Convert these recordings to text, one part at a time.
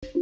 Hey,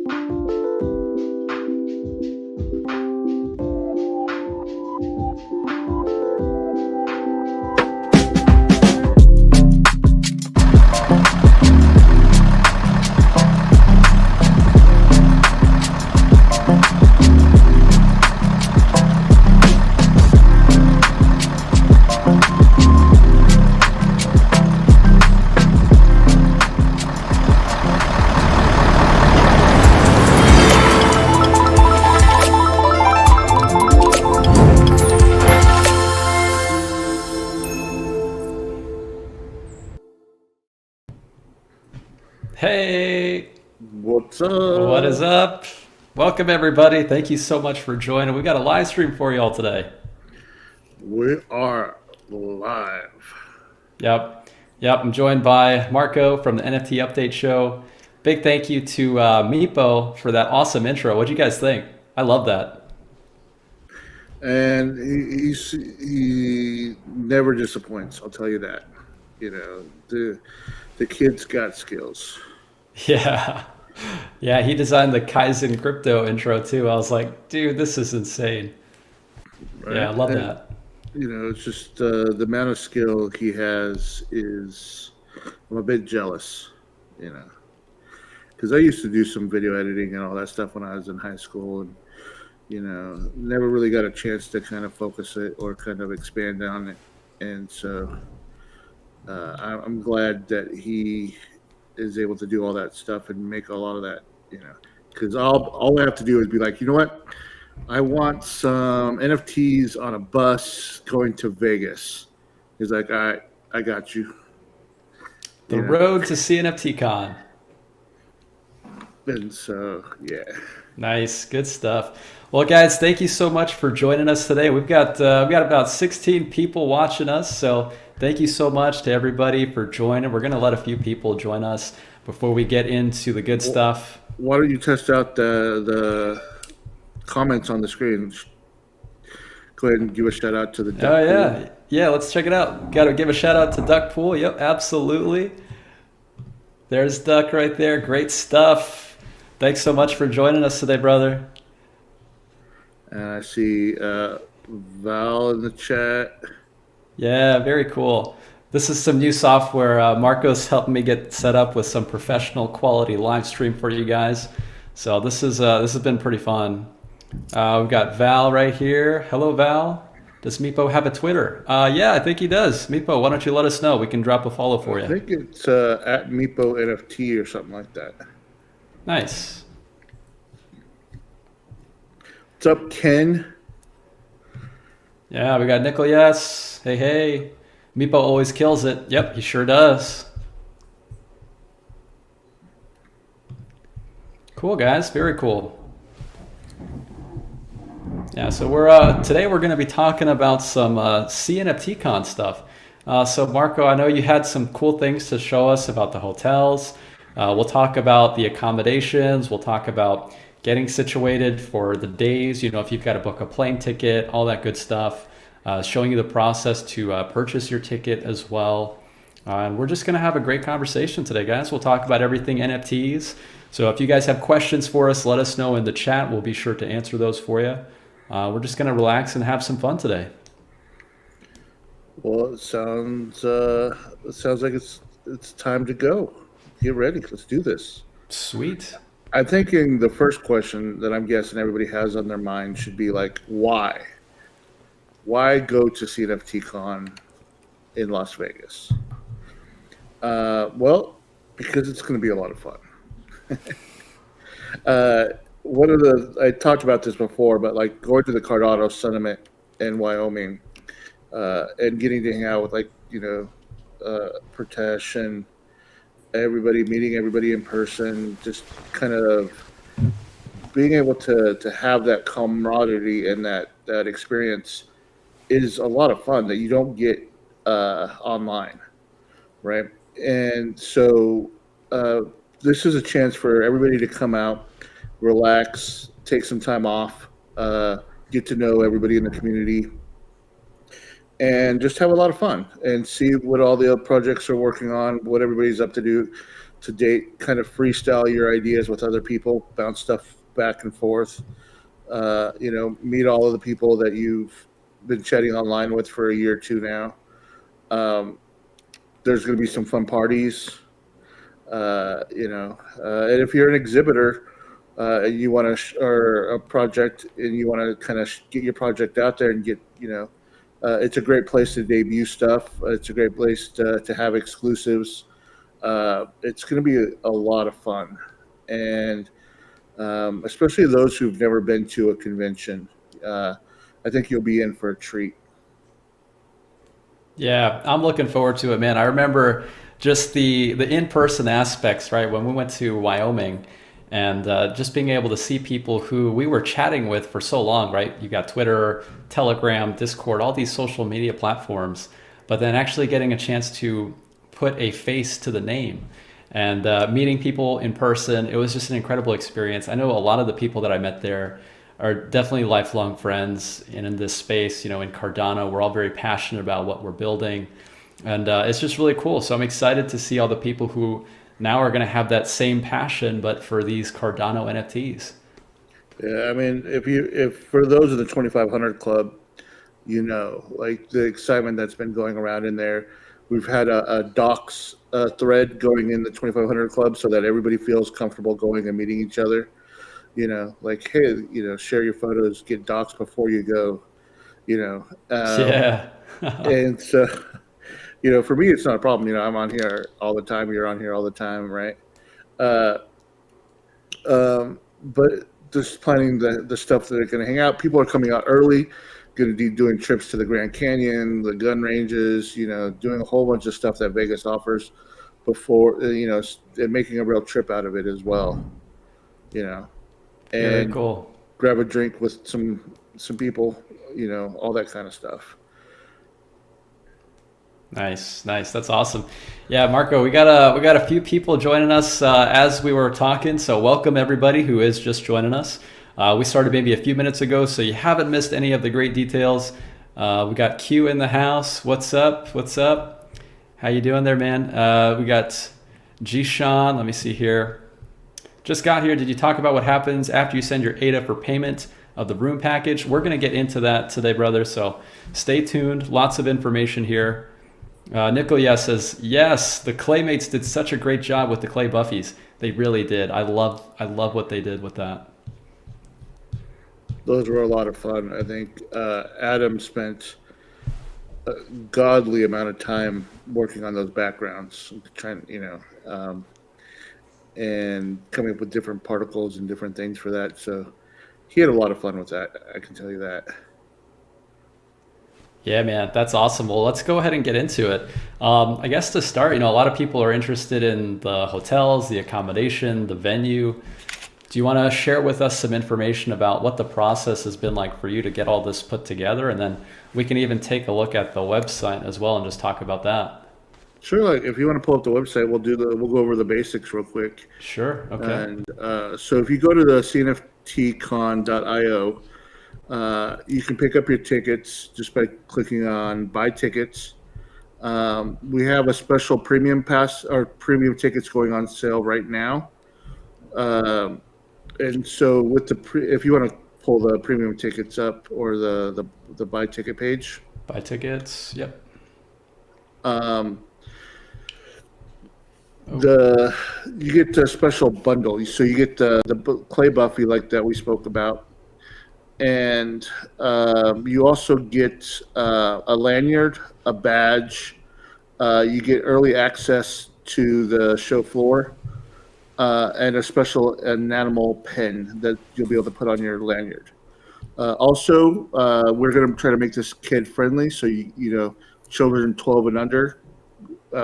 What's up? what is up? Welcome everybody. Thank you so much for joining. We got a live stream for you all today. We are live. Yep. I'm joined by Marco from the NFT Update Show. Big thank you to Meepo for that awesome intro. What'd you guys think? I love that. And he never disappoints, I'll tell you that. You know, the kid's got skills. Yeah. Yeah, he designed the Kaizen Crypto intro too. I was like, dude, this is insane. Right? Yeah, I love And, that. you know, it's just the amount of skill he has is, I'm a bit jealous, you know. Because I used to do some video editing and all that stuff when I was in high school, and you know, never really got a chance to kind of focus it or kind of expand on it. And so I'm glad that he is able to do all that stuff and make a lot of that, you know, because all I have to do is be like, you know what, I want some NFTs on a bus going to Vegas. He's like, all right, I got you. The You know, road to CNFTcon. and so yeah. Nice, good stuff. Well, guys, thank you so much for joining us today. We've got about 16 people watching us, so thank you so much to everybody for joining. We're gonna let a few people join us before we get into the good stuff. Why don't you test out the comments on the screen? Go ahead and give a shout out to the Oh duck pool. yeah. Let's check it out. Got to give a shout out to Duck Pool. Yep, absolutely. There's Duck right there. Great stuff. Thanks so much for joining us today, brother. And I see Val in the chat. Yeah, very cool. This is some new software. Marco's helping me get set up with some professional quality live stream for you guys. So this has been pretty fun. We've got Val right here. Hello, Val. Does Meepo have a Twitter? Yeah, I think he does. Meepo, why don't you let us know? We can drop a follow for I you. think it's at Meepo NFT or something like that. Nice. What's up, Ken? Yeah, we got Nickel. Yes. Hey. Meepo always kills it. Yep, he sure does. Cool, guys. Very cool. Yeah, so today we're going to be talking about some cNFTcon stuff. So Marco, I know you had some cool things to show us about the hotels. We'll talk about the accommodations. We'll talk about getting situated for the days. You know, if you've got to book a plane ticket, all that good stuff. Showing you the process to purchase your ticket as well. And we're just going to have a great conversation today, guys. We'll talk about everything NFTs. So if you guys have questions for us, let us know in the chat. We'll be sure to answer those for you. We're just going to relax and have some fun today. Well, it sounds like it's time to go. Get ready. Let's do this. Sweet. I'm thinking the first question that I'm guessing everybody has on their mind should be like, why? Why go to cNFTcon in Las Vegas? Well, because it's going to be a lot of fun. I talked about this before, but like going to the Coronado Summit in Wyoming and getting to hang out with Pritesh and everybody, meeting everybody in person, just kind of being able to have that camaraderie and that experience is a lot of fun that you don't get online, right? And so this is a chance for everybody to come out, relax, take some time off, get to know everybody in the community, and just have a lot of fun and see what all the other projects are working on, what everybody's up to do. to date, kind of freestyle your ideas with other people, bounce stuff back and forth. Meet all of the people that you've been chatting online with for a year or two now. There's going to be some fun parties. And if you're an exhibitor, you want to, or a project, and you want to kind of get your project out there and get, it's a great place to debut stuff. It's a great place to have exclusives. It's going to be a lot of fun, and especially those who've never been to a convention. I think you'll be in for a treat. Yeah, I'm looking forward to it, man. I remember just the in-person aspects, right? When we went to Wyoming and just being able to see people who we were chatting with for so long, right? You got Twitter, Telegram, Discord, all these social media platforms, but then actually getting a chance to put a face to the name and meeting people in person. It was just an incredible experience. I know a lot of the people that I met there are definitely lifelong friends, and in this space, in Cardano, we're all very passionate about what we're building, and it's just really cool. So I'm excited to see all the people who now are going to have that same passion, but for these Cardano NFTs. Yeah, I mean, if for those of the 2500 club, like the excitement that's been going around in there. We've had a docs thread going in the 2500 club so that everybody feels comfortable going and meeting each other. Like, hey, share your photos, get docs before you go. Yeah. And so, for me, it's not a problem. I'm on here all the time. You're on here all the time, right? Uh, but just planning the stuff that are going to hang out. People are coming out early, going to be doing trips to the Grand Canyon, the gun ranges, doing a whole bunch of stuff that Vegas offers before, and making a real trip out of it as well, Very and cool. grab a drink with some people, all that kind of stuff. Nice, nice. That's awesome. Yeah, Marco, we got a few people joining us as we were talking. So welcome everybody who is just joining us. We started maybe a few minutes ago, so you haven't missed any of the great details. We got Q in the house. What's up? What's up? How you doing there, man? We got G-Sean. Let me see here. Just got here. Did you talk about what happens after you send your ADA for payment of the room package? We're going to get into that today, brother. So stay tuned. Lots of information here. Nickel says, yes, the Claymates did such a great job with the Clay Buffies. They really did. I love what they did with that. Those were a lot of fun. I think Adam spent a godly amount of time working on those backgrounds, trying, and coming up with different particles and different things for that. So he had a lot of fun with that. I can tell you that. Yeah, man, that's awesome. Well, let's go ahead and get into it. I guess to start, a lot of people are interested in the hotels, the accommodation, the venue. Do you want to share with us some information about what the process has been like for you to get all this put together? And then we can even take a look at the website as well and just talk about that. Sure. Like if you want to pull up the website, we'll go over the basics real quick. Sure. Okay. And so if you go to the cNFTcon.io, you can pick up your tickets just by clicking on buy tickets. We have a special premium pass or premium tickets going on sale right now. And so with if you want to pull the premium tickets up or the buy ticket page. Buy tickets. Yep. You get a special bundle. So you get the Clay Buffy like that we spoke about. And you also get a lanyard, a badge. You get early access to the show floor. And a special enamel pen that you'll be able to put on your lanyard. Also, we're going to try to make this kid friendly, so children 12 and under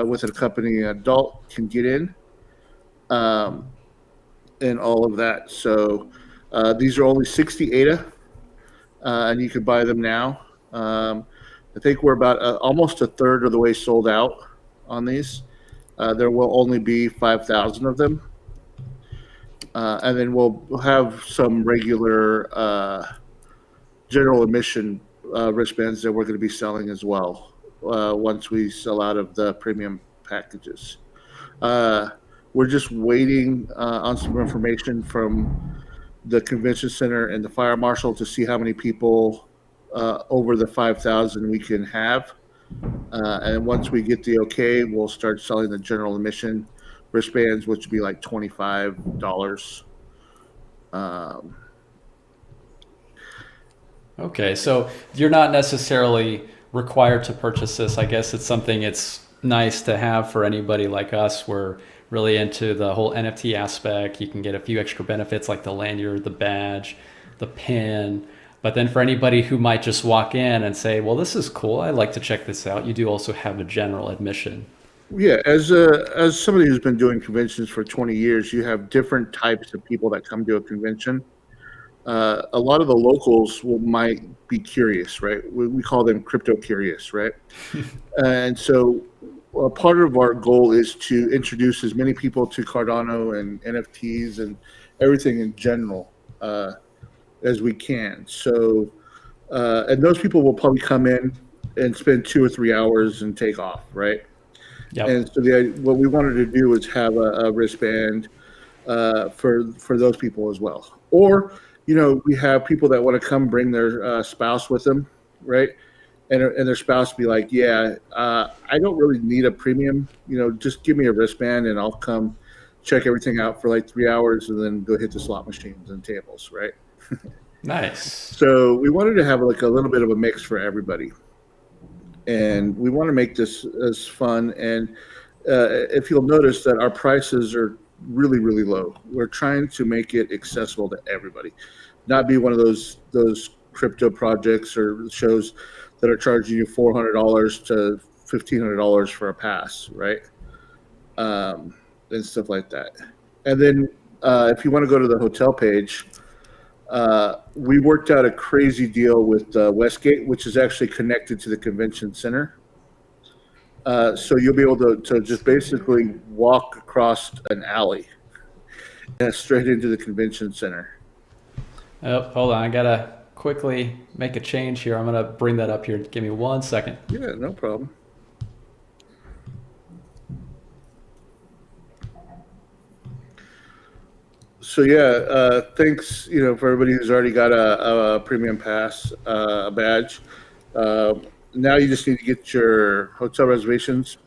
with an accompanying adult can get in, and all of that. So these are only 60 ADA, and you can buy them now. I think we're about almost a third of the way sold out on these. There will only be 5,000 of them. And then we'll have some regular general admission wristbands that we're going to be selling as well once we sell out of the premium packages. We're just waiting on some information from the convention center and the fire marshal to see how many people over the 5,000 we can have. And once we get the okay, we'll start selling the general admission wristbands, which would be like $25. Okay, so you're not necessarily required to purchase this. I guess it's something it's nice to have for anybody like us. We're really into the whole NFT aspect. You can get a few extra benefits like the lanyard, the badge, the pin. But then for anybody who might just walk in and say, well, this is cool, I'd like to check this out, you do also have a general admission. Yeah, as somebody who's been doing conventions for 20 years, you have different types of people that come to a convention. A lot of the locals might be curious, right? We call them crypto curious, right? And so part of our goal is to introduce as many people to Cardano and NFTs and everything in general as we can. So, and those people will probably come in and spend 2 or 3 hours and take off, right? Yep. And so what we wanted to do is have a wristband for those people as well. Or, we have people that want to come bring their spouse with them, right? And their spouse be like, yeah, I don't really need a premium. Just give me a wristband and I'll come check everything out for like 3 hours and then go hit the slot machines and tables, right? Nice. So we wanted to have like a little bit of a mix for everybody. And we want to make this as fun. And if you'll notice that our prices are really, really low. We're trying to make it accessible to everybody, not be one of those crypto projects or shows that are charging you $400 to $1,500 for a pass, right? And stuff like that. And then if you want to go to the hotel page, we worked out a crazy deal with Westgate, which is actually connected to the convention center. So you'll be able to just basically walk across an alley straight into the convention center. Oh, hold on. I got to quickly make a change here. I'm going to bring that up here. Give me 1 second. Yeah, no problem. So yeah, thanks, for everybody who's already got a premium pass, a badge. Now you just need to get your hotel reservations.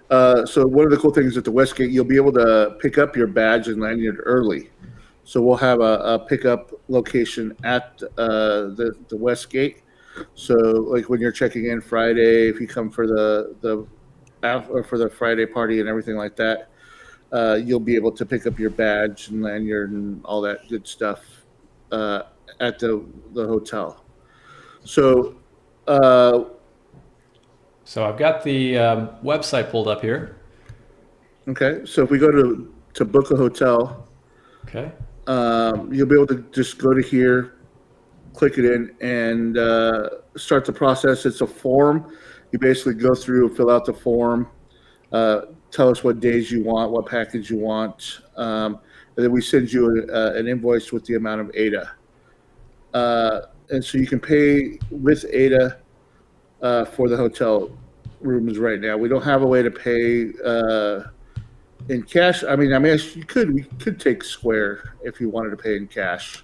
So one of the cool things at the Westgate, you'll be able to pick up your badge and lanyard early. So we'll have a pickup location at the Westgate. So like when you're checking in Friday, if you come for the Friday party and everything like that, you'll be able to pick up your badge and lanyard and all that good stuff at the hotel. So I've got the website pulled up here. Okay, so if we go to book a hotel, okay, you'll be able to just go to here, click it in, and start the process. It's a form. You basically go through, fill out the form, tell us what days you want, what package you want, and then we send you an invoice with the amount of ADA. And so you can pay with ADA for the hotel rooms right now. We don't have a way to pay in cash. I mean, you could. We could take Square if you wanted to pay in cash,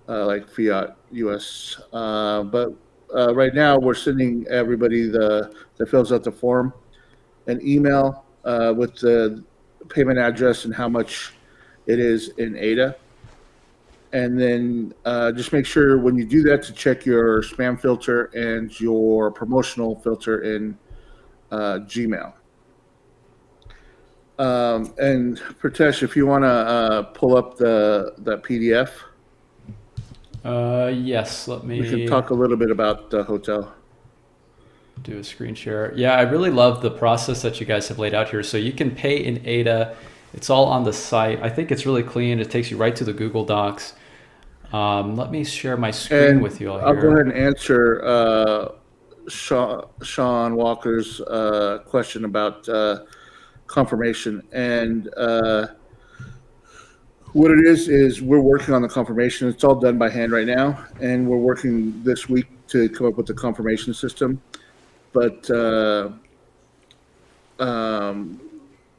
like fiat US. But right now, we're sending everybody that fills out the form an email with the payment address and how much it is in ADA. And then just make sure when you do that to check your spam filter and your promotional filter in Gmail. And Pritesh, if you want to pull up that PDF. Yes, let me. We can talk a little bit about the hotel. Do a screen share. Yeah, I really love the process that you guys have laid out here. So you can pay in ADA. It's all on the site. I think it's really clean. It takes you right to the Google Docs. Let me share my screen with you all here. I'll go ahead and answer Sean Walker's question about confirmation. And what it is we're working on the confirmation. It's all done by hand right now. And we're working this week to come up with the confirmation system. But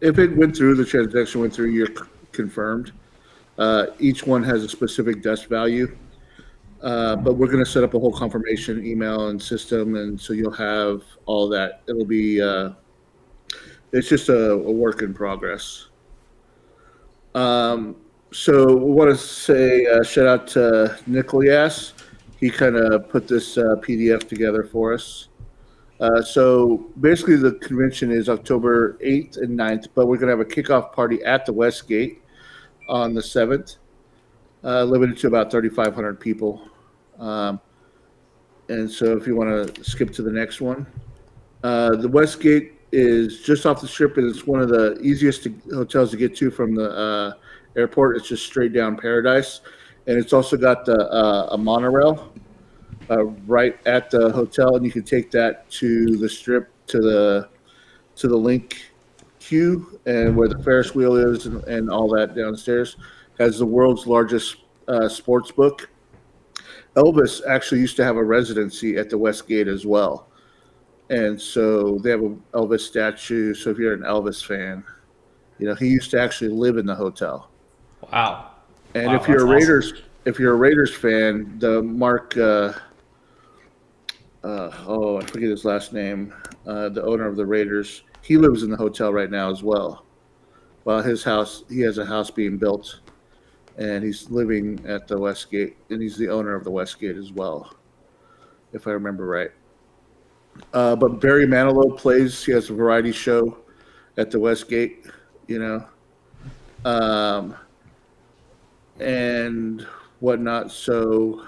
if it went through, the transaction went through, you're confirmed. Each one has a specific desk value. But we're going to set up a whole confirmation email and system, and so you'll have all that. It'll be it's just a work in progress. So we want to say shout out to Nicholas. He kind of put this PDF together for us. So basically, the convention is October 8th and 9th, but we're going to have a kickoff party at the Westgate on the 7th, limited to about 3,500 people. And so if you want to skip to the next one, the Westgate is just off the strip, and it's one of the easiest hotels to get to from the airport. It's just straight down Paradise, and it's also got a monorail right at the hotel, and you can take that to the strip to the link queue, and where the Ferris wheel is and all that downstairs. Has the world's largest sports book. Elvis actually used to have a residency at the Westgate as well. And so they have an Elvis statue. So if you're an Elvis fan, he used to actually live in the hotel. Wow. And wow, if you're a Raiders, awesome. if you're a Raiders fan, the Mark, I forget his last name, the owner of the Raiders, he lives in the hotel right now as well. Well, he has a house being built, and he's living at the Westgate, and he's the owner of the Westgate as well, if I remember right. But Barry Manilow plays. He has a variety show at the Westgate, and whatnot. So,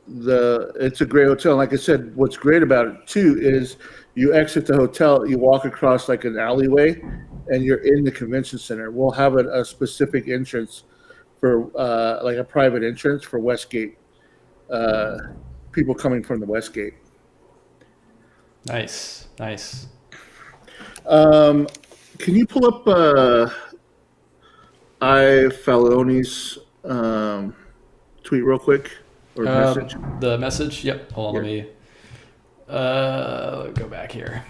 it's a great hotel. Like I said, what's great about it too is you exit the hotel, you walk across like an alleyway, and you're in the convention center. We'll have a specific entrance for like a private entrance for Westgate people coming from the Westgate. Nice. Can you pull up Faloni's tweet real quick or message? The message. Yep. Hold on. Let me go back here.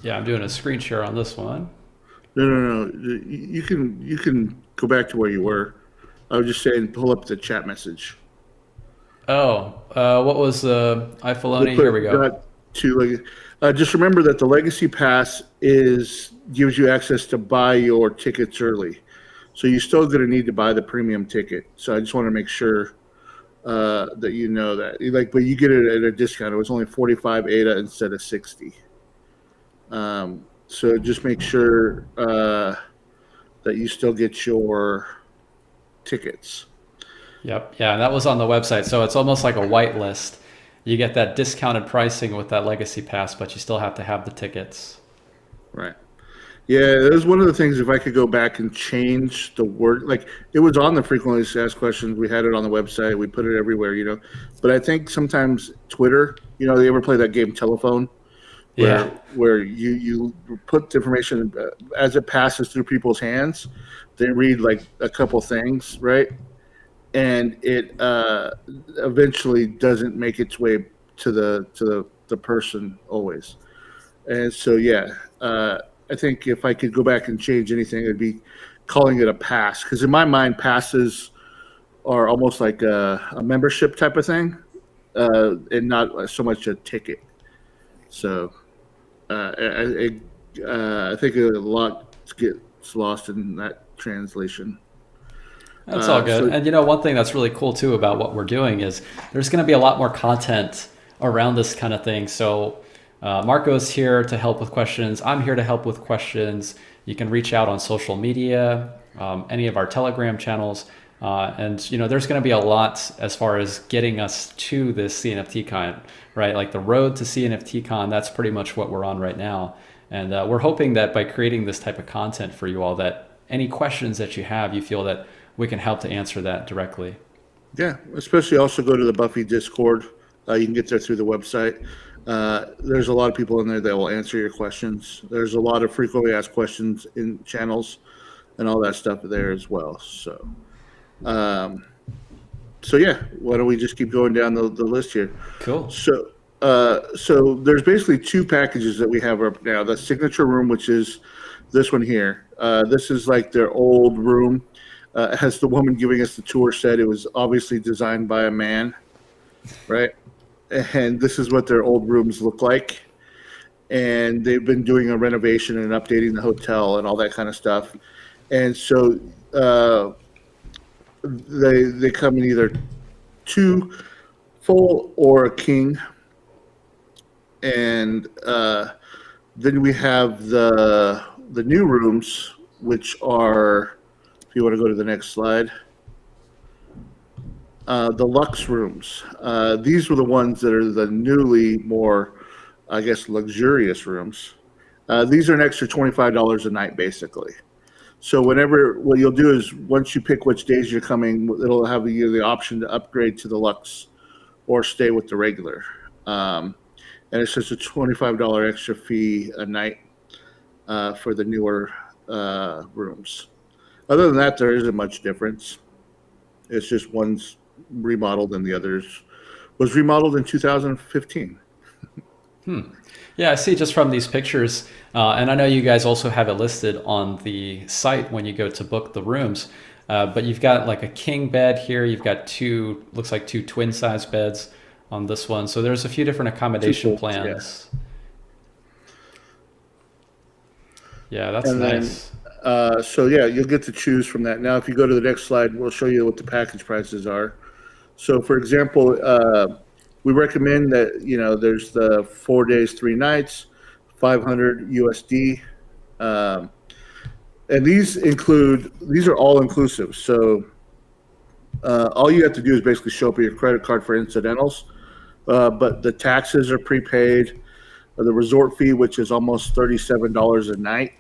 Yeah, I'm doing a screen share on this one. No. You can go back to where you were. I was just saying, pull up the chat message. Oh, what was iFaloni? Here we go. Just remember that the Legacy Pass gives you access to buy your tickets early, so you're still going to need to buy the premium ticket. So I just want to make sure that you know that. But you get it at a discount. It was only 45 ADA instead of 60. So just make sure that you still get your tickets. Yep. Yeah, and that was on the website. So it's almost like a white list. You get that discounted pricing with that Legacy Pass, but you still have to have the tickets. Right. Yeah, that was one of the things. If I could go back and change the word, like it was on the frequently asked questions. We had it on the website. We put it everywhere, But I think sometimes Twitter, they ever play that game Telephone? Where you put the information as it passes through people's hands, they read like a couple things, right? And it eventually doesn't make its way to the person always. And so, I think if I could go back and change anything, it'd be calling it a pass. Because in my mind, passes are almost like a membership type of thing, and not so much a ticket. So I think a lot gets lost in that translation. That's all good. And one thing that's really cool too about what we're doing is there's going to be a lot more content around this kind of thing. So Marco's here to help with questions. I'm here to help with questions. You can reach out on social media, any of our Telegram channels. And there's going to be a lot as far as getting us to this cNFTcon, right? Like the road to cNFTcon, that's pretty much what we're on right now. And we're hoping that by creating this type of content for you all, that any questions that you have, you feel that we can help to answer that directly. Yeah, especially also go to the Buffy Discord. You can get there through the website. There's a lot of people in there that will answer your questions. There's a lot of frequently asked questions in channels and all that stuff there as well. So why don't we just keep going down the list here? Cool. So So there's basically two packages that we have up now. The signature room, which is this one here. This is like their old room. As the woman giving us the tour said, it was obviously designed by a man, right? And this is what their old rooms look like. And they've been doing a renovation and updating the hotel and all that kind of stuff. And so they come in either two full or a king. And then we have the new rooms, which are, if you want to go to the next slide, Deluxe Rooms. These were the ones that are the newly more, I guess, luxurious rooms. These are an extra $25 a night, basically. So what you'll do is once you pick which days you're coming, it'll have you the option to upgrade to the Deluxe or stay with the regular. And it's just a $25 extra fee a night for the newer rooms. Other than that, there isn't much difference. It's just one's remodeled and the others was remodeled in 2015. Yeah, I see just from these pictures, and I know you guys also have it listed on the site when you go to book the rooms, but you've got like a king bed here. You've got looks like two twin size beds on this one. So there's a few different accommodation plans. Yeah, that's And nice. So yeah, you'll get to choose from that. Now, if you go to the next slide, we'll show you what the package prices are. So, for example, we recommend that there's the 4 days, 3 nights, 500 USD, and these are all inclusive. So all you have to do is basically show up with your credit card for incidentals, but the taxes are prepaid. The resort fee, which is almost $37 a night,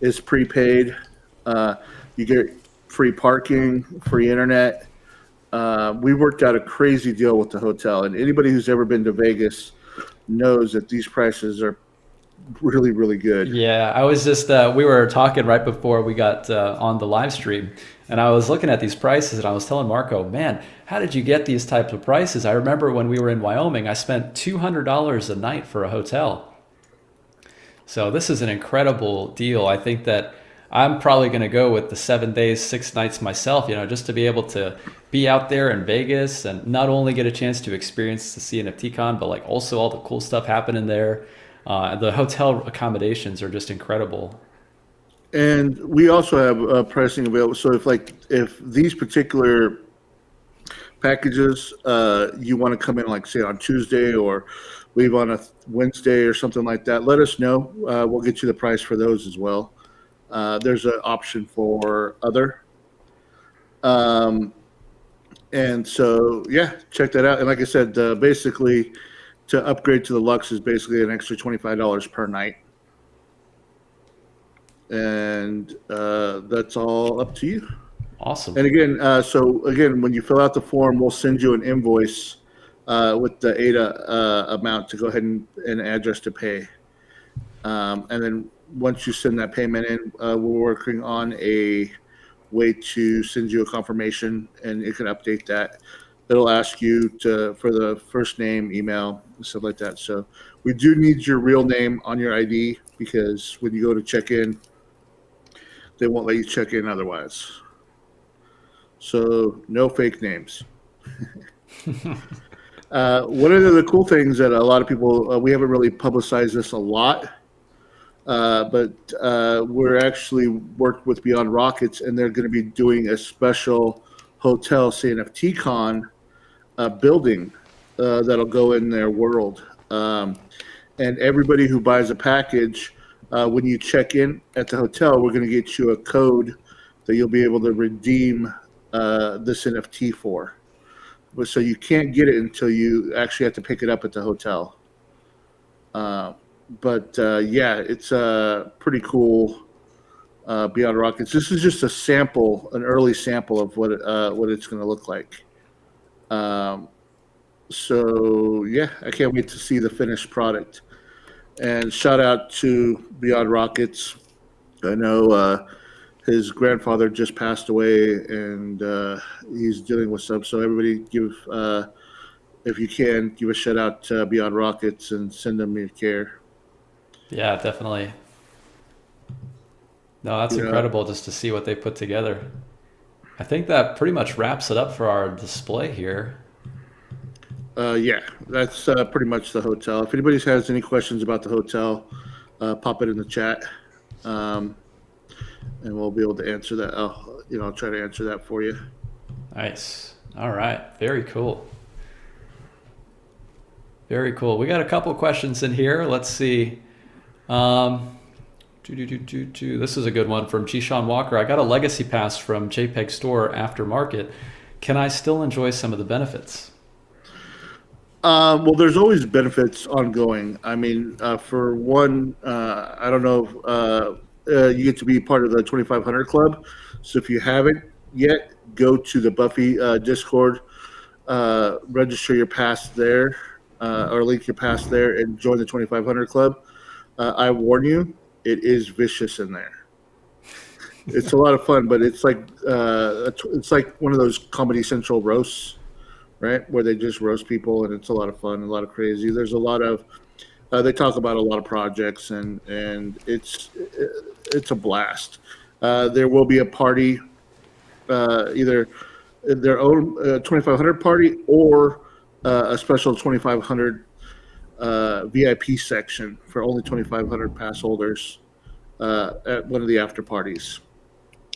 is prepaid. You get free parking, free internet. We worked out a crazy deal with the hotel, and anybody who's ever been to Vegas knows that these prices are really, really good. Yeah, I was just, we were talking right before we got on the live stream, and I was looking at these prices and I was telling Marco, man, how did you get these types of prices? I remember when we were in Wyoming, I spent $200 a night for a hotel. So this is an incredible deal. I think that I'm probably going to go with the 7 days, 6 nights myself, just to be able to be out there in Vegas and not only get a chance to experience the cNFTcon, but like also all the cool stuff happening there. The hotel accommodations are just incredible. And we also have pricing available. So if these particular packages, you want to come in like say on Tuesday or leave on a Wednesday or something like that, let us know. We'll get you the price for those as well. There's an option for other. And so, yeah, check that out. And like I said, basically to upgrade to the Lux is basically an extra $25 per night. And that's all up to you. Awesome. And again, when you fill out the form, we'll send you an invoice with the ADA amount to go ahead and address to pay. And then once you send that payment in, we're working on a way to send you a confirmation, and you can update that. It'll ask you for the first name, email, and stuff like that. So we do need your real name on your ID because when you go to check in, they won't let you check in otherwise. So no fake names. One of the cool things that a lot of people, we haven't really publicized this a lot, but we're actually worked with Beyond Rockets, and they're going to be doing a special hotel cNFT Con building that'll go in their world. And everybody who buys a package, when you check in at the hotel, we're going to get you a code that you'll be able to redeem this NFT for. So you can't get it until you actually have to pick it up at the hotel. But yeah, it's pretty cool. Beyond Rockets. This is just a sample, an early sample of what it's going to look like. So yeah, I can't wait to see the finished product. And shout out to Beyond Rockets. I know his grandfather just passed away, and he's dealing with stuff. So everybody give if you can, give a shout out to Beyond Rockets and send them your care. Yeah, definitely. No, that's incredible just to see what they put together. I think that pretty much wraps it up for our display here. Yeah, that's pretty much the hotel. If anybody has any questions about the hotel, pop it in the chat, and we'll be able to answer that. I'll try to answer that for you. Nice. All right. Very cool. Very cool. We got a couple questions in here. Let's see. This is a good one from Jishan Walker. I got a legacy pass from JPEG Store aftermarket. Can I still enjoy some of the benefits? Well, there's always benefits ongoing. I mean, for one, I don't know, you get to be part of the 2500 Club. So if you haven't yet, go to the Buffy Discord, register your pass there, or link your pass there and join the 2500 Club. I warn you, it is vicious in there. It's a lot of fun, but it's like one of those Comedy Central roasts, right? Where they just roast people, and it's a lot of fun, a lot of crazy. There's a lot of they talk about a lot of projects, and it's a blast. There will be a party, either their own 2500 party or a special 2500 VIP section for only 2500 pass holders at one of the after parties.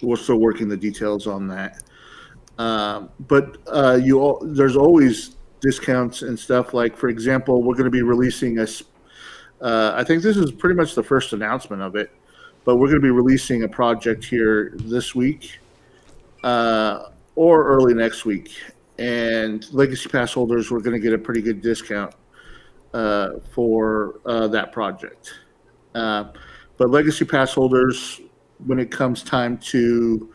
We're still working the details on that. But there's always discounts and stuff. Like, for example, we're going to be releasing I think this is pretty much the first announcement of it, but we're going to be releasing a project here this week or early next week. And Legacy Pass holders, we're going to get a pretty good discount for that project. But Legacy Pass holders, when it comes time to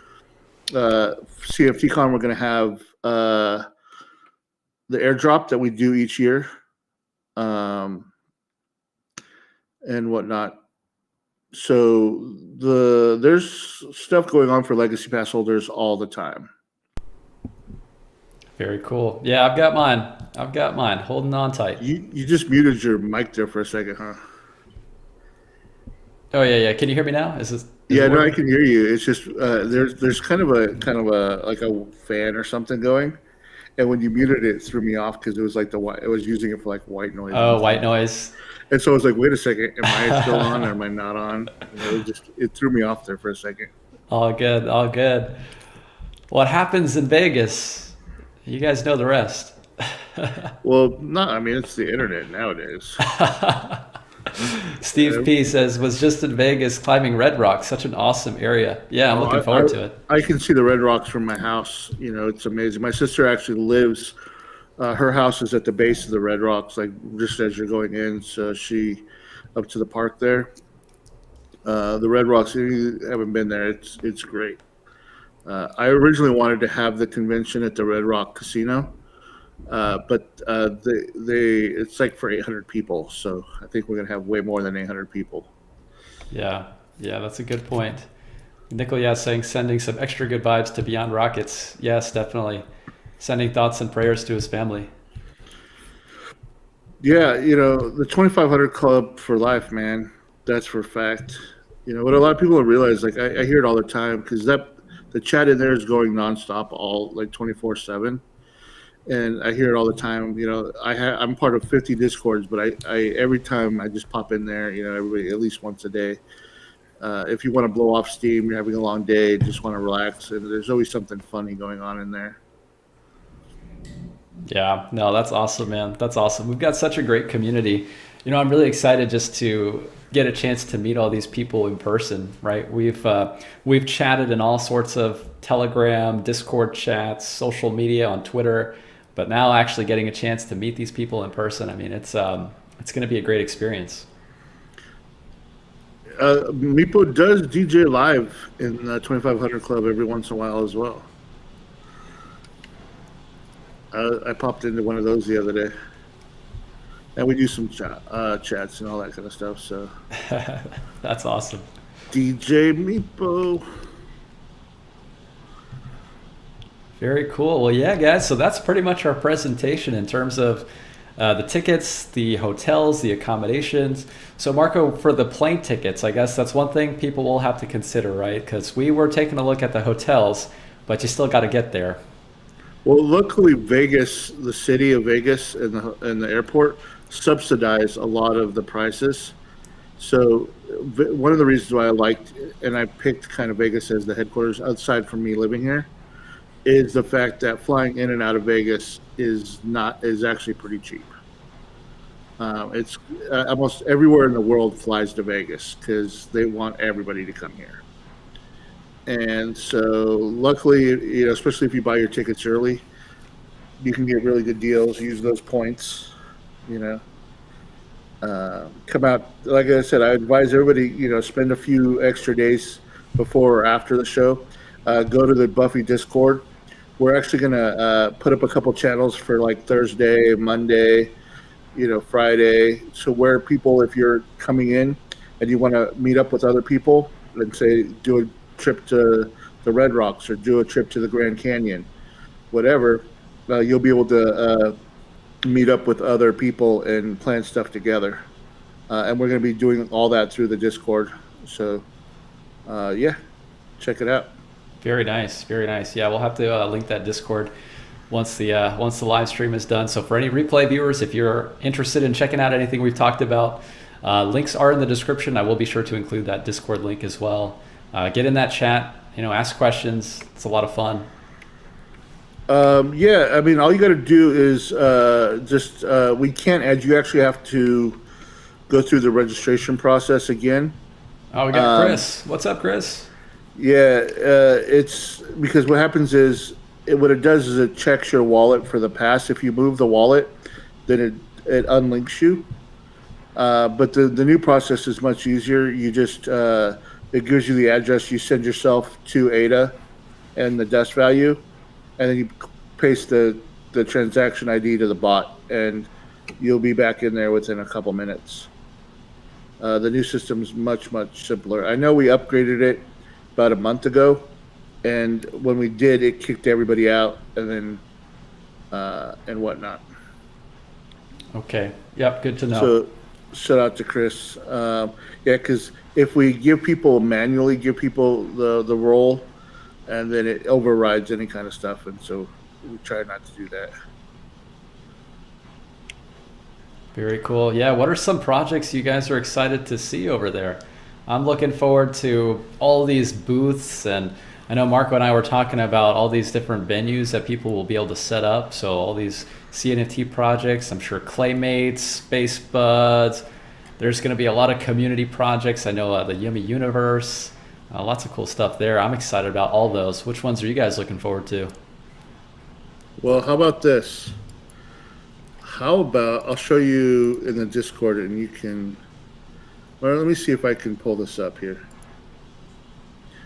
cNFTcon, we're going to have the airdrop that we do each year, and whatnot. So there's stuff going on for Legacy Pass holders all the time. Very cool. Yeah, I've got mine. Holding on tight. You just muted your mic there for a second, huh? Oh yeah. Can you hear me now? No, I can hear you. It's just there's kind of a like a fan or something going, and when you muted it, it threw me off because it was like I was using it for like white noise. Oh, white noise. And so I was like, wait a second, am I still on or am I not on? And it threw me off there for a second. All good. What happens in Vegas? You guys know the rest. Well, no, I mean, it's the internet nowadays. Steve P says, was just in Vegas climbing Red Rocks. Such an awesome area. Yeah, I'm looking forward to it. I can see the Red Rocks from my house. It's amazing. My sister actually lives, her house is at the base of the Red Rocks, like just as you're going in. So she, up to the park there. The Red Rocks, if you haven't been there, it's great. I originally wanted to have the convention at the Red Rock Casino. But it's like for 800 people, so I think we're gonna have way more than 800 people. Yeah, that's a good point. Nickel, saying sending some extra good vibes to Beyond Rockets. Yes, definitely. Sending thoughts and prayers to his family. Yeah, the 2500 Club for life, man. That's for a fact. What a lot of people don't realize, like I hear it all the time, because the chat in there is going nonstop, all like 24/7. And I hear it all the time. I'm part of 50 Discords, but I every time I just pop in there, everybody at least once a day. If you want to blow off steam, you're having a long day, just want to relax, and there's always something funny going on in there. Yeah, no, that's awesome, man. That's awesome. We've got such a great community. I'm really excited just to get a chance to meet all these people in person, right? We've chatted in all sorts of Telegram, Discord chats, social media, on Twitter. But now actually getting a chance to meet these people in person, I mean, it's going to be a great experience. Meepo does DJ live in the 2500 Club every once in a while as well. I popped into one of those the other day. And we do some chats and all that kind of stuff. So that's awesome. DJ Meepo. Very cool. Well, yeah, guys. So that's pretty much our presentation in terms of the tickets, the hotels, the accommodations. So, Marco, for the plane tickets, I guess that's one thing people will have to consider, right? Because we were taking a look at the hotels, but you still got to get there. Well, luckily, Vegas, the city of Vegas, and the airport subsidize a lot of the prices. So one of the reasons why I liked and I picked kind of Vegas as the headquarters, outside from me living here, is the fact that flying in and out of Vegas is actually pretty cheap. It's almost everywhere in the world flies to Vegas because they want everybody to come here. And so, luckily, especially if you buy your tickets early, you can get really good deals. Use those points, you know. Come out, like I said, I advise everybody, spend a few extra days before or after the show. Go to the Buffy Discord. We're actually gonna put up a couple channels for like Thursday, Monday, Friday. So where people, if you're coming in and you want to meet up with other people, and say do a trip to the Red Rocks or do a trip to the Grand Canyon, whatever, you'll be able to meet up with other people and plan stuff together. And we're going to be doing all that through the Discord. So, yeah, check it out. Very nice, very nice. Yeah, we'll have to link that Discord once the live stream is done. So for any replay viewers, if you're interested in checking out anything we've talked about, links are in the description. I will be sure to include that Discord link as well. Get in that chat, ask questions. It's a lot of fun. Yeah, I mean, all you got to do is we can't add. You actually have to go through the registration process again. Oh, we got Chris. What's up, Chris? Yeah, it's because what happens is what it does is it checks your wallet for the pass. If you move the wallet, then it unlinks you. But the new process is much easier. You just it gives you the address. You send yourself to ADA and the desk value, and then you paste the transaction ID to the bot, and you'll be back in there within a couple minutes. The new system is much, much simpler. I know we upgraded it about a month ago, and when we did, it kicked everybody out and then and whatnot. Okay. Yep. Good to know. So shout out to Chris. Yeah, because if we manually give people the role, and then it overrides any kind of stuff, and so we try not to do that. Very cool. Yeah, what are some projects you guys are excited to see over there? I'm looking forward to all these booths, and I know Marco and I were talking about all these different venues that people will be able to set up. So all these cNFT projects, I'm sure Claymates, Space Buds, there's going to be a lot of community projects. I know the Yummy Universe, lots of cool stuff there. I'm excited about all those. Which ones are you guys looking forward to? Well, how about this? How about I'll show you in the Discord, and you can. Well, let me see if I can pull this up here.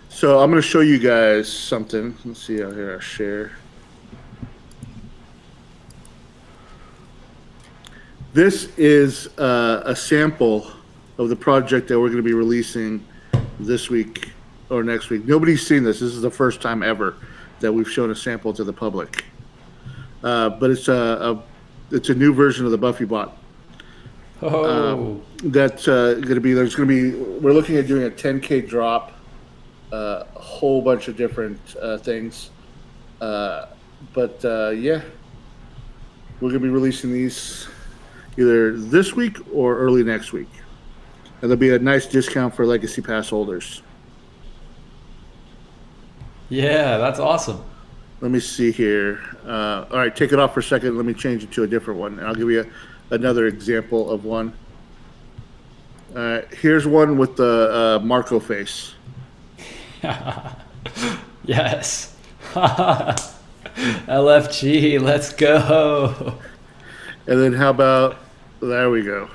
So I'm going to show you guys something. Let's see out here. I'll share. This is a sample of the project that we're going to be releasing this week or next week. Nobody's seen this. This is the first time ever that we've shown a sample to the public. But it's a new version of the Buffy bot. Oh. That's going to be, we're looking at doing a 10K drop, a whole bunch of different things. Yeah, we're going to be releasing these either this week or early next week. And there'll be a nice discount for Legacy Pass holders. Yeah, that's awesome. Let me see here. All right, take it off for a second. Let me change it to a different one. And I'll give you another example of one. All right, here's one with the Marco face. Yes. LFG, let's go. And then how about, there we go.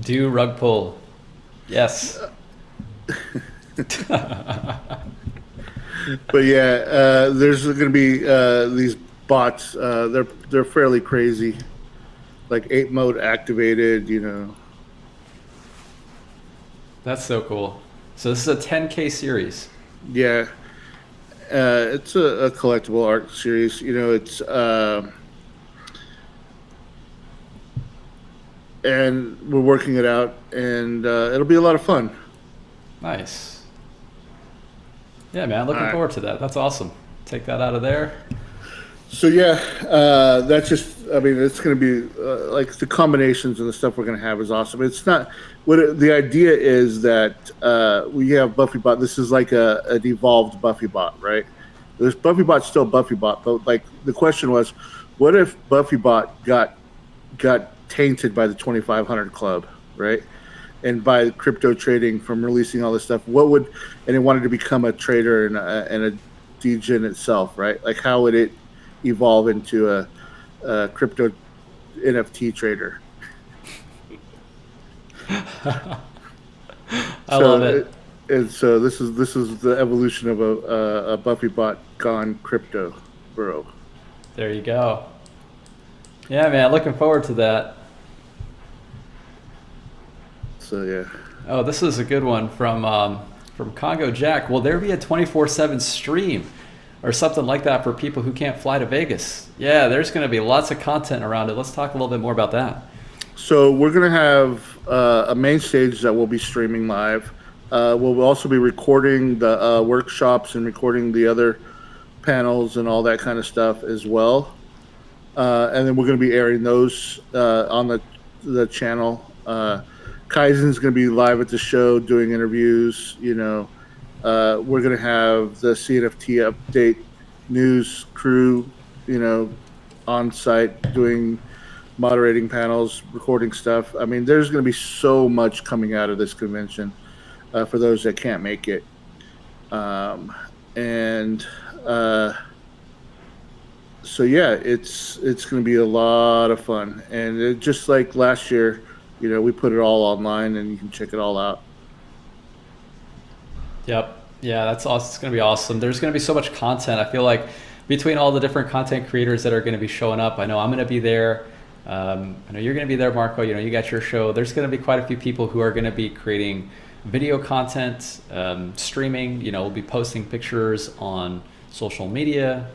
Do rug pull. Yes. But yeah, there's going to be these bots. They're fairly crazy, like 8 mode activated. That's so cool. So this is a 10K series. Yeah, it's a collectible art series. You know, it's and we're working it out, and it'll be a lot of fun. Nice. Yeah, man, All looking right. forward to that. That's awesome. Take that out of there. So yeah, that's just. I mean, it's going to be like the combinations and the stuff we're going to have is awesome. It's not the idea is that we have BuffyBot. This is like an evolved BuffyBot, right? This BuffyBot's still BuffyBot, but like the question was, what if BuffyBot got tainted by the 2500 Club, right? And by crypto trading from releasing all this stuff, what would and it wanted to become a trader and a degen itself, right? Like how would it evolve into a crypto NFT trader? I love So it. and so this is the evolution of a BuffyBot gone crypto, bro. There you go. Yeah, man, looking forward to that. So yeah. Oh, this is a good one from Congo Jack. Will there be a 24/7 stream or something like that for people who can't fly to Vegas? Yeah, there's going to be lots of content around it. Let's talk a little bit more about that. So we're gonna have a main stage that will be streaming live. We'll also be recording the workshops and recording the other panels and all that kind of stuff as well. And then we're going to be airing those on the channel. Kaizen's going to be live at the show doing interviews. You know, we're going to have the cNFT update news crew, you know, on site doing moderating panels, recording stuff. I mean, there's going to be so much coming out of this convention for those that can't make it. And so yeah, it's going to be a lot of fun, and just like last year, you know, we put it all online, and you can check it all out. Yep. Yeah, that's awesome. It's going to be awesome. There's going to be so much content. I feel like between all the different content creators that are going to be showing up, I know I'm going to be there. I know you're going to be there, Marco. You know, you got your show. There's going to be quite a few people who are going to be creating video content, streaming. You know, we'll be posting pictures on social media.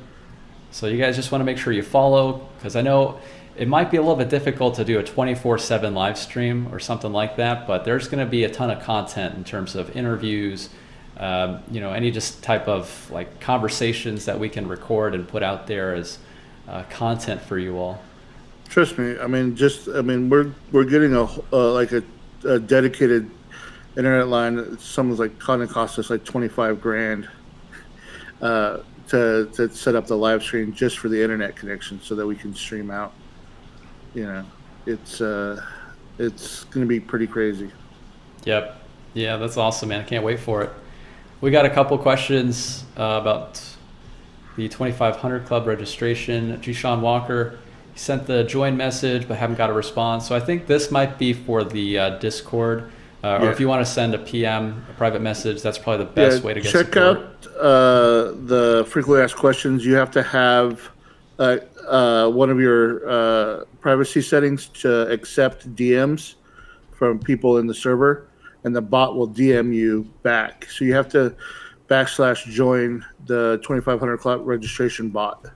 So you guys just want to make sure you follow, because I know it might be a little bit difficult to do a 24/7 live stream or something like that, but there's going to be a ton of content in terms of interviews, you know, any just type of like conversations that we can record and put out there as content for you all. Trust me. I mean, we're getting a dedicated internet line. Someone's like going to cost us like 25 grand to set up the live stream just for the internet connection, so that we can stream out. You know, it's going to be pretty crazy. Yep. Yeah, that's awesome, man. I can't wait for it. We got a couple questions about the 2500 Club registration. Jishan Walker, he sent the join message but haven't got a response. So I think this might be for the Discord. Or if you want to send a PM, a private message, that's probably the best way to get check support. out the frequently asked questions. You have to have one of your privacy settings to accept DMs from people in the server, and the bot will DM you back. So you have to /join the 2500 Club registration bot.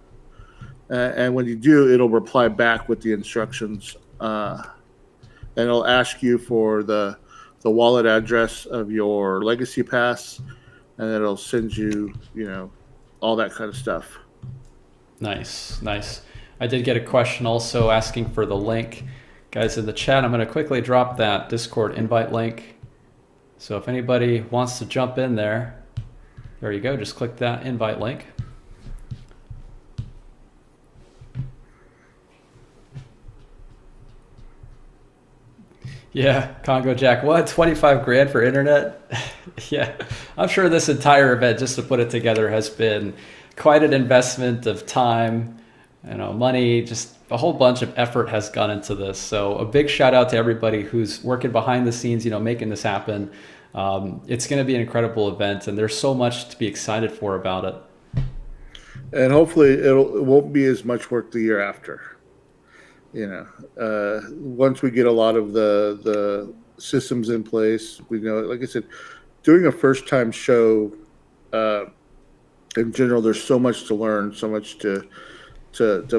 And when you do, it'll reply back with the instructions. And it'll ask you for the wallet address of your legacy pass, and it'll send you, you know, all that kind of stuff. Nice, nice. I did get a question also asking for the link. Guys in the chat, I'm going to quickly drop that Discord invite link. So if anybody wants to jump in there you go. Just click that invite link. Yeah, Congo Jack, what? 25 grand for internet? Yeah, I'm sure this entire event, just to put it together, has been quite an investment of time, you know, money, just a whole bunch of effort has gone into this. So a big shout out to everybody who's working behind the scenes, you know, making this happen. It's going to be an incredible event, and there's so much to be excited for about it. And hopefully it won't be as much work the year after. You know, once we get a lot of the systems in place, we know, like I said, doing a first time show in general, there's so much to learn, so much to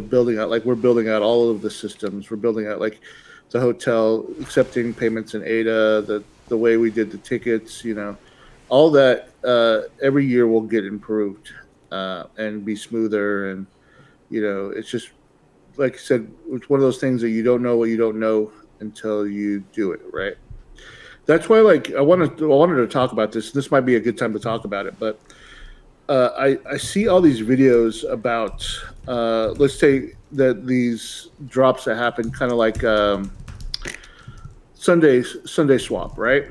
building out. Like we're building out all of the systems. We're building out like the hotel, accepting payments in ADA, the way we did the tickets, all that. Every year will get improved and be smoother. And it's just like I said, it's one of those things that you don't know what you don't know until you do it, right? That's why, like, I wanted to talk about this. This might be a good time to talk about it, but I see all these videos about, let's say that these drops that happen, kind of like Sunday Swap, right?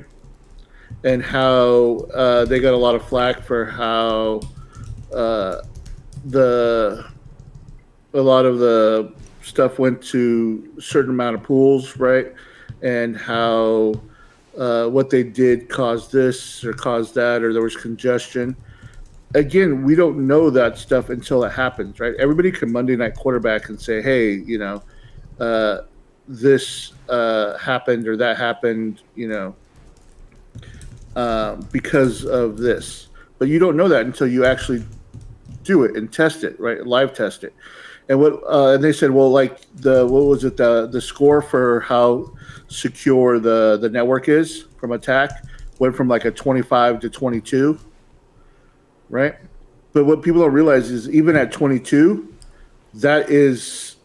And how they got a lot of flack for how a lot of the stuff went to a certain amount of pools, right? And how what they did caused this or caused that, or there was congestion. Again, we don't know that stuff until it happens, right? Everybody can Monday night quarterback and say, hey, this happened or that happened, because of this. But you don't know that until you actually do it and test it, right? Live test it. And and they said, well, like what was it? The score for how secure the network is from attack went from like a 25 to 22, right? But what people don't realize is even at 22, that is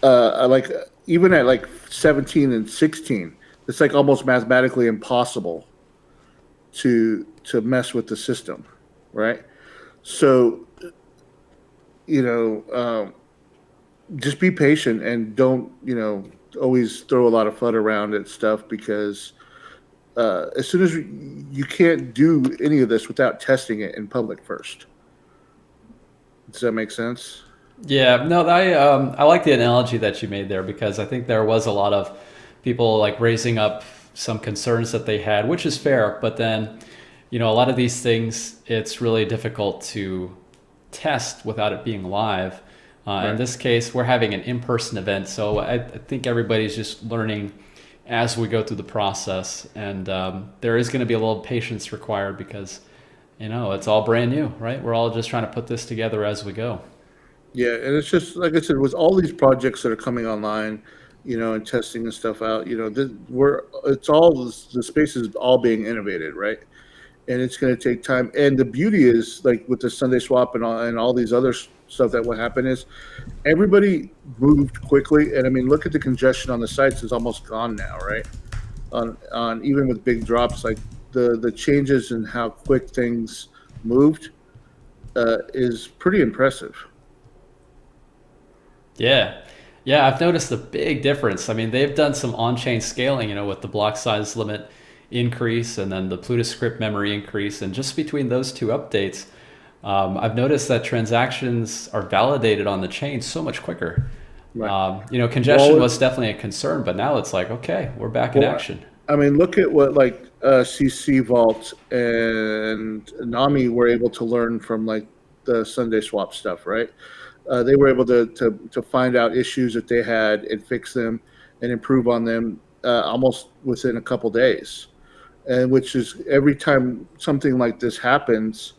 like even at like 17 and 16, it's like almost mathematically impossible to mess with the system, right? So just be patient and don't always throw a lot of FUD around at stuff, because as soon as you can't do any of this without testing it in public first. Does that make sense? Yeah, no, I like the analogy that you made there, because I think there was a lot of people like raising up some concerns that they had, which is fair. But then, a lot of these things, it's really difficult to test without it being live. Right. In this case, we're having an in-person event, so I think everybody's just learning as we go through the process, and there is going to be a little patience required, because it's all brand new, right? We're all just trying to put this together as we go. Yeah, and it's just like I said, with all these projects that are coming online, and testing and stuff out, it's all the space is all being innovated, right? And it's going to take time. And the beauty is, like with the Sunday Swap and all these other stuff, that what happened is everybody moved quickly. And I mean, look at the congestion on the sites is almost gone now, right? On even with big drops, like the changes in how quick things moved is pretty impressive. Yeah. Yeah, I've noticed a big difference. I mean, they've done some on-chain scaling, with the block size limit increase and then the PlutoScript memory increase. And just between those two updates, I've noticed that transactions are validated on the chain so much quicker. Right. Congestion was definitely a concern, but now it's like, okay, we're back in action. I mean, look at what like CC Vault and Nami were able to learn from like the Sunday Swap stuff, right? They were able to find out issues that they had and fix them and improve on them almost within a couple days. And which is every time something like this happens,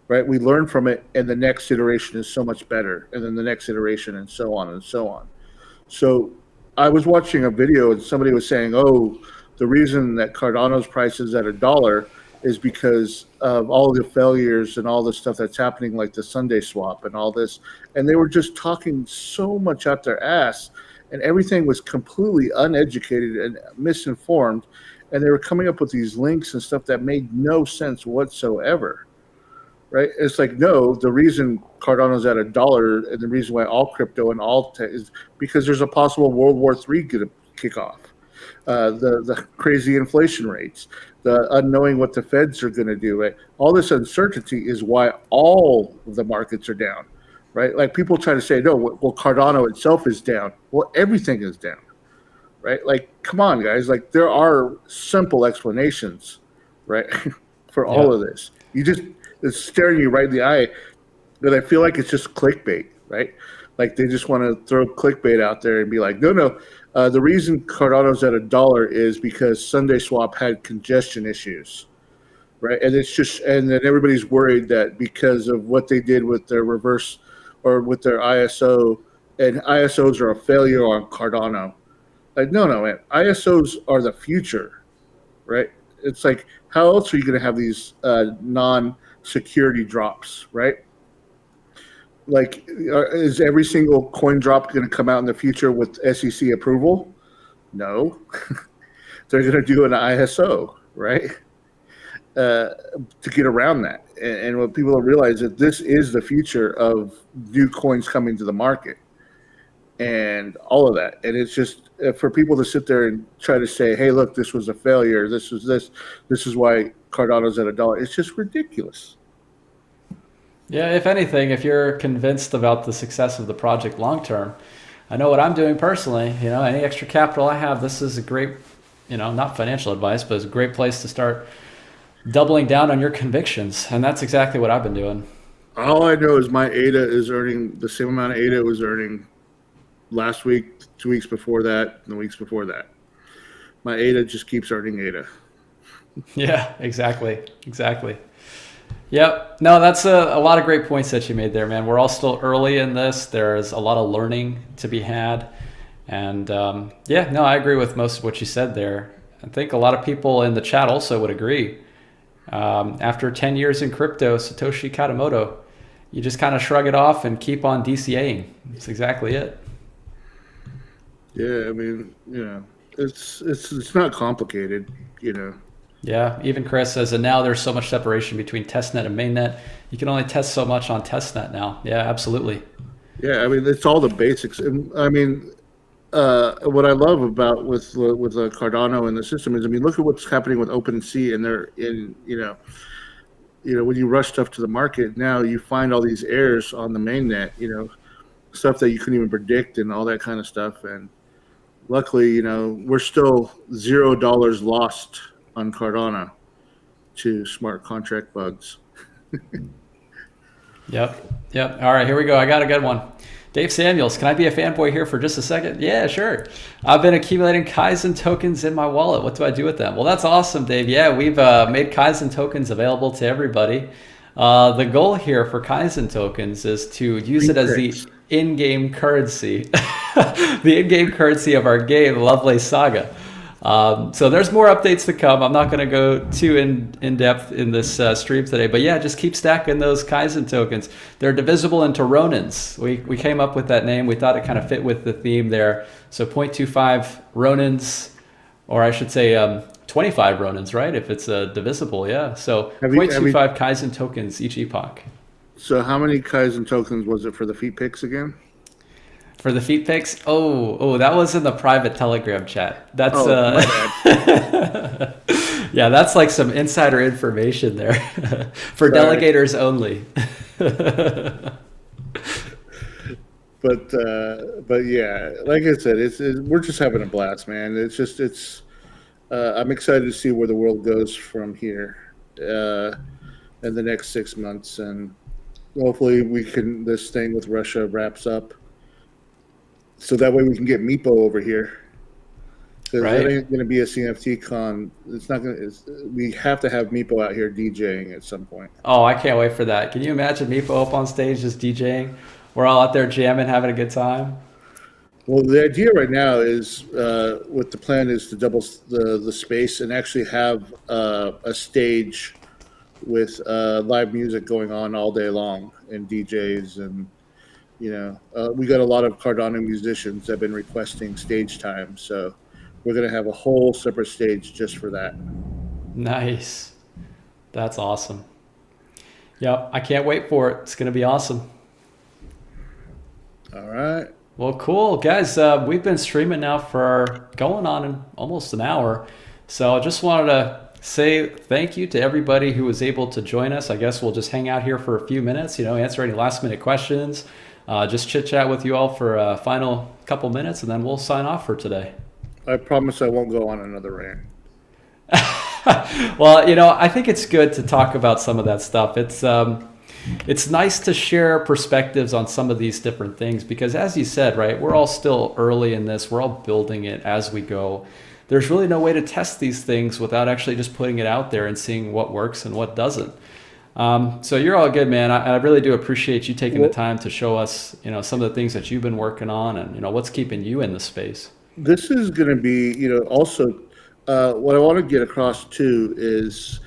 right, we learn from it, and the next iteration is so much better, and then the next iteration, and so on and so on. So I was watching a video, and somebody was saying, oh, the reason that Cardano's price is at $1 is because of all the failures and all the stuff that's happening, like the Sunday Swap and all this. And they were just talking so much out their ass, and everything was completely uneducated and misinformed. And they were coming up with these links and stuff that made no sense whatsoever, right? It's like, no, the reason Cardano's at $1 and the reason why all crypto and all tech is because there's a possible World War III going to kick off. The crazy inflation rates, the unknowing what the Feds are going to do, right? All this uncertainty is why all of the markets are down, right? Like people try to say, no, well, Cardano itself is down. Well, everything is down, right? Like, come on, guys. Like, there are simple explanations, right, for all of this. It's staring you right in the eye, but I feel like it's just clickbait, right? Like they just want to throw clickbait out there and be like, no. The reason Cardano's at $1 is because Sunday Swap had congestion issues, right? And it's just, and then everybody's worried that because of what they did with their reverse or with their ISO, and ISOs are a failure on Cardano. Like, no, man, ISOs are the future, right? It's like, how else are you going to have these non-security drops, right? Like, is every single coin drop going to come out in the future with SEC approval? No. They're going to do an ISO, right? To get around that. And what people don't realize that this is the future of new coins coming to the market and all of that. And it's just for people to sit there and try to say, hey, look, this was a failure. This is why Cardano's at $1. It's just ridiculous. Yeah, if anything, if you're convinced about the success of the project long term, I know what I'm doing personally. Any extra capital I have, this is a great, not financial advice, but it's a great place to start doubling down on your convictions. And that's exactly what I've been doing. All I know is my ADA is earning the same amount of ADA it was earning last week, 2 weeks before that, and the weeks before that. My ADA just keeps earning ADA. Yeah, exactly. Yep. No, that's a lot of great points that you made there, man. We're all still early in this. There's a lot of learning to be had. And I agree with most of what you said there. I think a lot of people in the chat also would agree. After 10 years in crypto, Satoshi Katamoto, you just kind of shrug it off and keep on DCAing. That's exactly it. Yeah, I mean, it's not complicated, Yeah, even Chris says, and now there's so much separation between testnet and mainnet. You can only test so much on testnet now. Yeah, absolutely. Yeah, I mean, it's all the basics. And I mean, what I love about with Cardano and the system is, I mean, look at what's happening with OpenSea, and they're in, when you rush stuff to the market, now you find all these errors on the mainnet, stuff that you couldn't even predict and all that kind of stuff. And luckily, we're still $0 lost on Cardano to smart contract bugs. Yep. All right, here we go. I got a good one. Dave Samuels, can I be a fanboy here for just a second? Yeah, sure. I've been accumulating KAIZN tokens in my wallet. What do I do with them? Well, that's awesome, Dave. Yeah, we've made KAIZN tokens available to everybody. The goal here for KAIZN tokens is to use it as the in-game currency, the in-game currency of our game, Lovelace Saga. So there's more updates to come. I'm not going to go too in depth in this stream today, but yeah, just keep stacking those KAIZN tokens. They're divisible into Ronins. We came up with that name. We thought it kind of fit with the theme there. So 0.25 Ronins, or I should say 25 Ronins, right? If it's divisible, yeah. So 0.25 KAIZN tokens each epoch. So how many KAIZN tokens was it for the feet picks again? For the feet pics? Oh, that was in the private Telegram chat. That's yeah, that's like some insider information there for delegators only. But yeah, like I said, we're just having a blast, man. I'm excited to see where the world goes from here in the next 6 months, and hopefully this thing with Russia wraps up. So that way we can get Meepo over here. Because that ain't going to be a cNFTcon. It's not going to. We have to have Meepo out here DJing at some point. Oh, I can't wait for that. Can you imagine Meepo up on stage just DJing? We're all out there jamming, having a good time. Well, the idea right now is, what the plan is to double the space and actually have a stage with live music going on all day long and DJs and. We got a lot of Cardano musicians that have been requesting stage time, so we're going to have a whole separate stage just for that. Nice. That's awesome. Yep, I can't wait for it. It's going to be awesome. All right. Well, cool. Guys, we've been streaming now for going on almost an hour, so I just wanted to say thank you to everybody who was able to join us. I guess we'll just hang out here for a few minutes, answer any last-minute questions. Just chit-chat with you all for a final couple minutes, and then we'll sign off for today. I promise I won't go on another rant. Well, I think it's good to talk about some of that stuff. It's nice to share perspectives on some of these different things because, as you said, right, we're all still early in this. We're all building it as we go. there's really no way to test these things without actually just putting it out there and seeing what works and what doesn't. So you're all good, man. I really do appreciate you taking the time to show us, some of the things that you've been working on and, what's keeping you in the space. This is going to be, also what I want to get across too is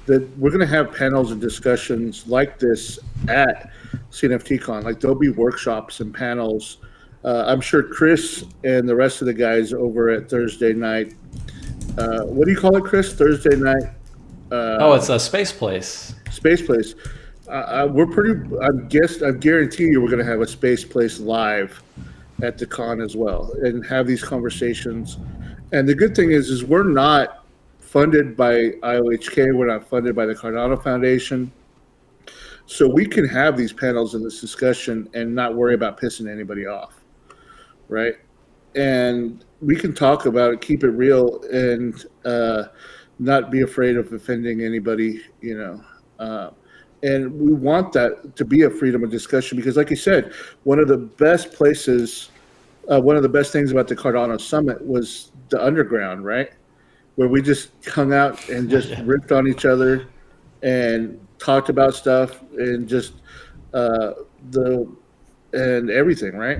that we're going to have panels and discussions like this at cNFTcon. Like there'll be workshops and panels. I'm sure Chris and the rest of the guys over at Thursday night. What do you call it, Chris? Thursday night. It's a Space Place. Space Place. We're pretty. I guarantee you, we're going to have a Space Place live at the con as well, and have these conversations. And the good thing is we're not funded by IOHK. We're not funded by the Cardano Foundation, so we can have these panels and this discussion and not worry about pissing anybody off, right? And we can talk about it, keep it real, and not be afraid of offending anybody, and we want that to be a freedom of discussion because, like you said, one of the best things about the Cardano Summit was the underground, right? Where we just hung out and just ripped on each other and talked about stuff and just and everything, right?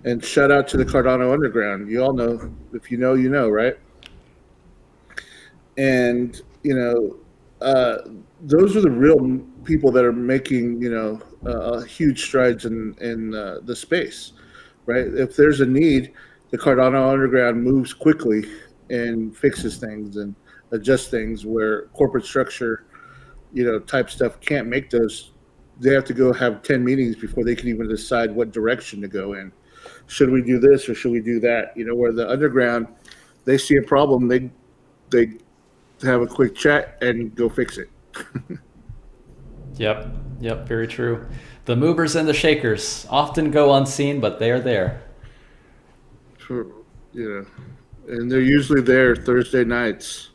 And shout out to the Cardano Underground. You all know, if you know, you know, right? And, those are the real people that are making, huge strides in the space, right? If there's a need, the Cardano Underground moves quickly and fixes things and adjusts things where corporate structure, type stuff can't make those. They have to go have 10 meetings before they can even decide what direction to go in. Should we do this or should we do that? Where the underground, they see a problem, they have a quick chat and go fix it. Yep, very true. The movers and the shakers often go unseen, but they're there. Sure, and they're usually there Thursday nights.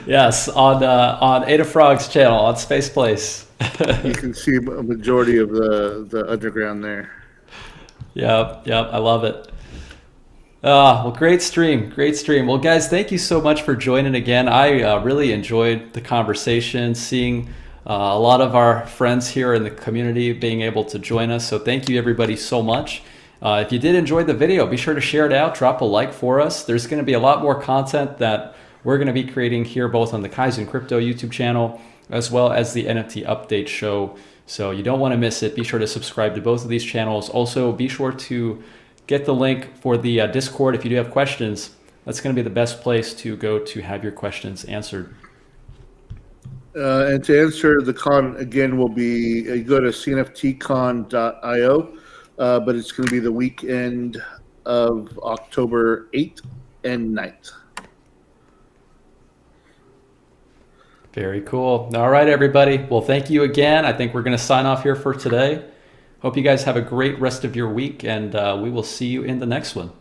Yes, on Ada Frog's channel on Space Place. You can see a majority of the underground there. Yep, I love it. Well, great stream. Well, guys, thank you so much for joining again. I really enjoyed the conversation, seeing a lot of our friends here in the community being able to join us. So thank you everybody so much. If you did enjoy the video, be sure to share it out, drop a like for us. There's going to be a lot more content that we're going to be creating here, both on the Kaizen Crypto YouTube channel, as well as the NFT Update show. So you don't want to miss it. Be sure to subscribe to both of these channels. Also, be sure to get the link for the Discord if you do have questions. That's going to be the best place to go to have your questions answered. And to answer the con, again, will be you go to cNFTcon.io, but it's going to be the weekend of October 8th and 9th. Very cool. All right, everybody. Well, thank you again. I think we're going to sign off here for today. Hope you guys have a great rest of your week, and we will see you in the next one.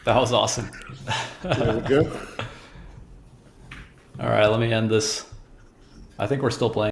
That was awesome. There we go. All right, let me end this. I think we're still playing.